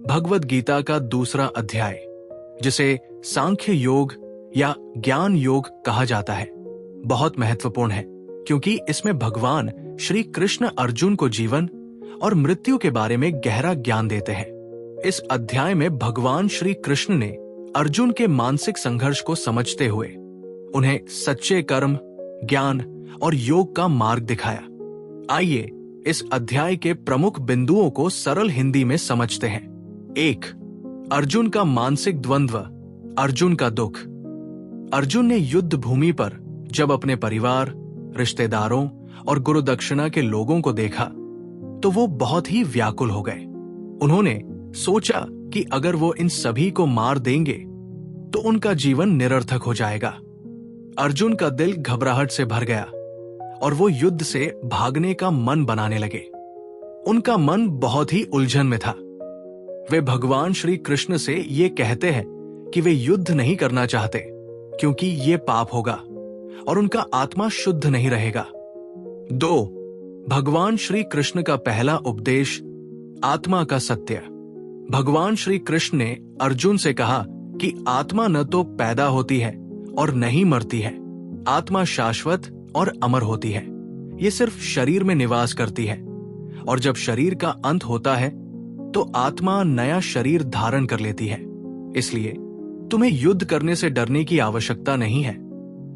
भगवद गीता का दूसरा अध्याय, जिसे सांख्य योग या ज्ञान योग कहा जाता है, बहुत महत्वपूर्ण है क्योंकि इसमें भगवान श्री कृष्ण अर्जुन को जीवन और मृत्यु के बारे में गहरा ज्ञान देते हैं। इस अध्याय में भगवान श्री कृष्ण ने अर्जुन के मानसिक संघर्ष को समझते हुए उन्हें सच्चे कर्म, ज्ञान और योग का मार्ग दिखाया। आइए इस अध्याय के प्रमुख बिंदुओं को सरल हिंदी में समझते हैं। 1. अर्जुन का मानसिक द्वंद्व, अर्जुन का दुख। अर्जुन ने युद्ध भूमि पर जब अपने परिवार, रिश्तेदारों और गुरु दक्षिणा के लोगों को देखा तो वो बहुत ही व्याकुल हो गए। उन्होंने सोचा कि अगर वो इन सभी को मार देंगे तो उनका जीवन निरर्थक हो जाएगा। अर्जुन का दिल घबराहट से भर गया और वो युद्ध से भागने का मन बनाने लगे। उनका मन बहुत ही उलझन में था। वे भगवान श्री कृष्ण से ये कहते हैं कि वे युद्ध नहीं करना चाहते क्योंकि ये पाप होगा और उनका आत्मा शुद्ध नहीं रहेगा। 2. भगवान श्री कृष्ण का पहला उपदेश, आत्मा का सत्य। भगवान श्री कृष्ण ने अर्जुन से कहा कि आत्मा न तो पैदा होती है और नहीं मरती है। आत्मा शाश्वत और अमर होती है। ये सिर्फ शरीर में निवास करती है और जब शरीर का अंत होता है तो आत्मा नया शरीर धारण कर लेती है। इसलिए तुम्हें युद्ध करने से डरने की आवश्यकता नहीं है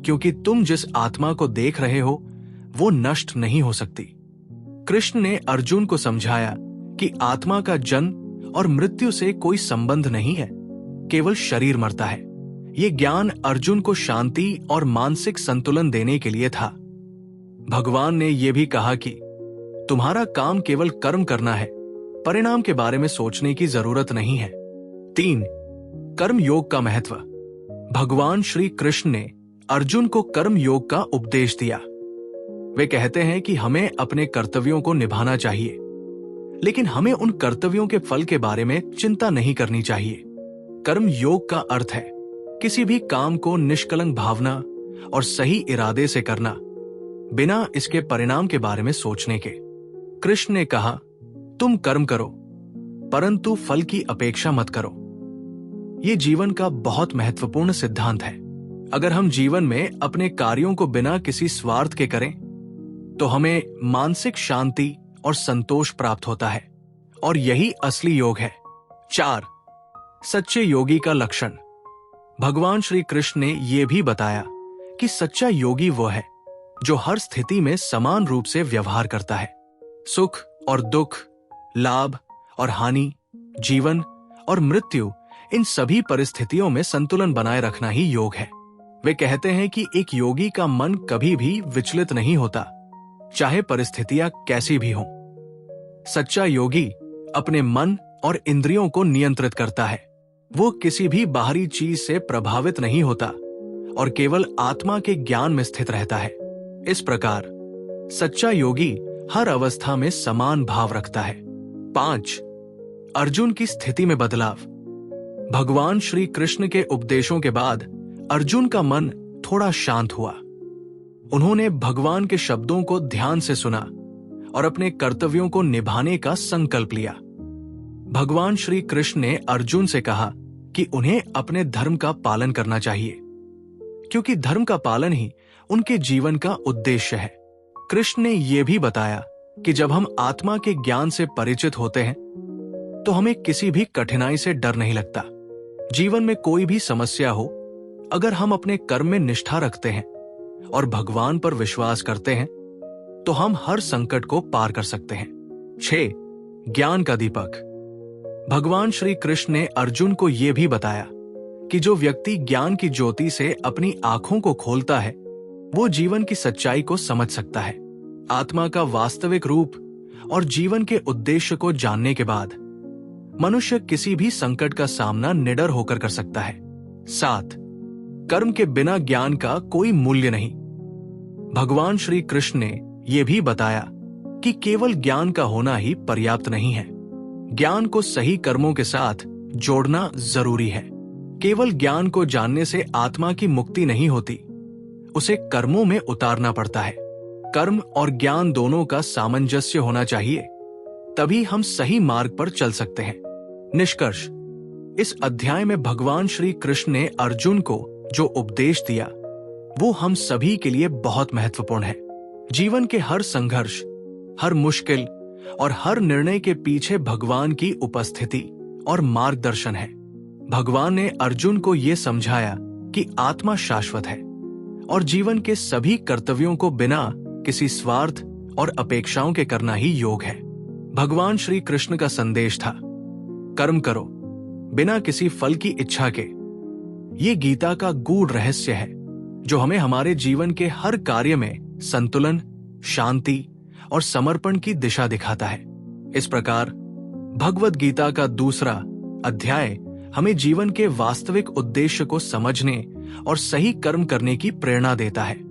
क्योंकि तुम जिस आत्मा को देख रहे हो वो नष्ट नहीं हो सकती। कृष्ण ने अर्जुन को समझाया कि आत्मा का जन्म और मृत्यु से कोई संबंध नहीं है, केवल शरीर मरता है। ये ज्ञान अर्जुन को शांति और मानसिक संतुलन देने के लिए था। भगवान ने यह भी कहा कि तुम्हारा काम केवल कर्म करना है, परिणाम के बारे में सोचने की जरूरत नहीं है। 3. कर्म योग का महत्व। भगवान श्री कृष्ण ने अर्जुन को कर्म योग का उपदेश दिया। वे कहते हैं कि हमें अपने कर्तव्यों को निभाना चाहिए, लेकिन हमें उन कर्तव्यों के फल के बारे में चिंता नहीं करनी चाहिए। कर्म योग का अर्थ है किसी भी काम को निष्कलंक भावना और सही इरादे से करना, बिना इसके परिणाम के बारे में सोचने के। कृष्ण ने कहा, तुम कर्म करो परंतु फल की अपेक्षा मत करो। यह जीवन का बहुत महत्वपूर्ण सिद्धांत है। अगर हम जीवन में अपने कार्यों को बिना किसी स्वार्थ के करें तो हमें मानसिक शांति और संतोष प्राप्त होता है और यही असली योग है। 4. सच्चे योगी का लक्षण। भगवान श्री कृष्ण ने यह भी बताया कि सच्चा योगी वो है जो हर स्थिति में समान रूप से व्यवहार करता है। सुख और दुख, लाभ और हानि, जीवन और मृत्यु, इन सभी परिस्थितियों में संतुलन बनाए रखना ही योग है। वे कहते हैं कि एक योगी का मन कभी भी विचलित नहीं होता, चाहे परिस्थितियां कैसी भी हों। सच्चा योगी अपने मन और इंद्रियों को नियंत्रित करता है। वो किसी भी बाहरी चीज से प्रभावित नहीं होता और केवल आत्मा के ज्ञान में स्थित रहता है। इस प्रकार सच्चा योगी हर अवस्था में समान भाव रखता है। 5. अर्जुन की स्थिति में बदलाव। भगवान श्री कृष्ण के उपदेशों के बाद अर्जुन का मन थोड़ा शांत हुआ। उन्होंने भगवान के शब्दों को ध्यान से सुना और अपने कर्तव्यों को निभाने का संकल्प लिया। भगवान श्री कृष्ण ने अर्जुन से कहा कि उन्हें अपने धर्म का पालन करना चाहिए क्योंकि धर्म का पालन ही उनके जीवन का उद्देश्य है। कृष्ण ने यह भी बताया कि जब हम आत्मा के ज्ञान से परिचित होते हैं तो हमें किसी भी कठिनाई से डर नहीं लगता। जीवन में कोई भी समस्या हो, अगर हम अपने कर्म में निष्ठा रखते हैं और भगवान पर विश्वास करते हैं तो हम हर संकट को पार कर सकते हैं। 6. ज्ञान का दीपक। भगवान श्री कृष्ण ने अर्जुन को यह भी बताया कि जो व्यक्ति ज्ञान की ज्योति से अपनी आंखों को खोलता है वो जीवन की सच्चाई को समझ सकता है। आत्मा का वास्तविक रूप और जीवन के उद्देश्य को जानने के बाद मनुष्य किसी भी संकट का सामना निडर होकर कर सकता है। 7. कर्म के बिना ज्ञान का कोई मूल्य नहीं। भगवान श्री कृष्ण ने यह भी बताया कि केवल ज्ञान का होना ही पर्याप्त नहीं है। ज्ञान को सही कर्मों के साथ जोड़ना जरूरी है। केवल ज्ञान को जानने से आत्मा की मुक्ति नहीं होती, उसे कर्मों में उतारना पड़ता है। कर्म और ज्ञान दोनों का सामंजस्य होना चाहिए, तभी हम सही मार्ग पर चल सकते हैं। निष्कर्ष, इस अध्याय में भगवान श्री कृष्ण ने अर्जुन को जो उपदेश दिया वो हम सभी के लिए बहुत महत्वपूर्ण है। जीवन के हर संघर्ष, हर मुश्किल और हर निर्णय के पीछे भगवान की उपस्थिति और मार्गदर्शन है। भगवान ने अर्जुन को यह समझाया कि आत्मा शाश्वत है और जीवन के सभी कर्तव्यों को बिना किसी स्वार्थ और अपेक्षाओं के करना ही योग है। भगवान श्री कृष्ण का संदेश था, कर्म करो बिना किसी फल की इच्छा के। ये गीता का गूढ़ रहस्य है जो हमें हमारे जीवन के हर कार्य में संतुलन, शांति और समर्पण की दिशा दिखाता है। इस प्रकार भगवद गीता का दूसरा अध्याय हमें जीवन के वास्तविक उद्देश्य को समझने और सही कर्म करने की प्रेरणा देता है।